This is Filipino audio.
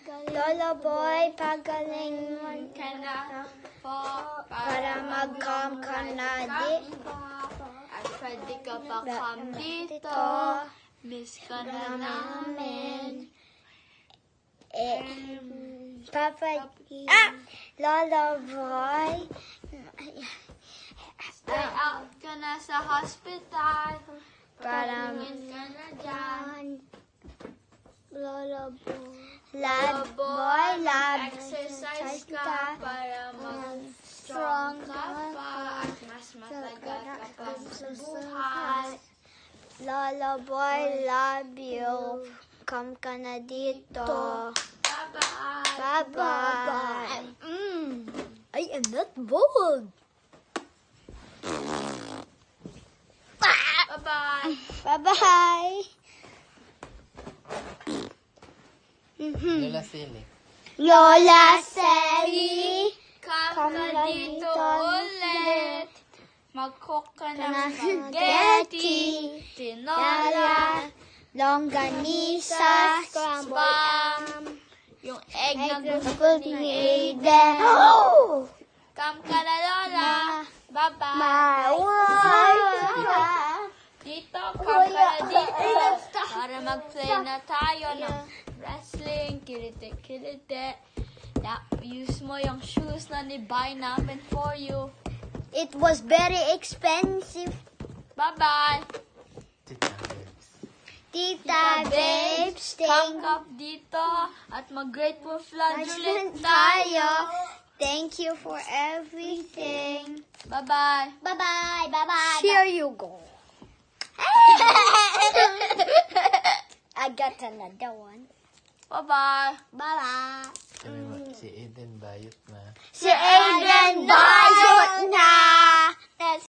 Lolo Boy, pagaling ka na po para mag-come ka na dito. At pwede ka pa come dito. Miss ka na namin. Papa, Lolo Boy. Stay out ka na sa hospital. Para Tingin ka na dyan. Lolo Boy. Lad Boy, lab. Exercise ka para mag-strong ka pa. At mas matagal ka pa sa buhay. Lolo Boy, love you. Come ka na dito. Bye-bye. Bye-bye. I am not bold. Bye-bye. Bye-bye. Lola Silly. Lola Sally. Come ka dito ulit. Mag-cook ka ng Spaghetti. spaghetti. Tinola. Longganisa. Scrambled Spam. egg. Yung egg na gusto Good ni Aiden. Aiden. Oh! Come ka na, Lola. Bye-bye. My Dito, come ka na dito. Para mag-play na tayo ng wrestling. Kilite. Use mo yung shoes na ni-buy namin for you. It was very expensive. Bye-bye. Tita Babes. Tita Babes, Come up dito at mag-grateful flood ulit tayo. Thank you for everything. Bye-bye. Bye-bye. Bye-bye. Here you go. I got another one. Bye-bye. Bye-bye. Sabi mo, si Aiden bayot na. Si Aiden Bayo!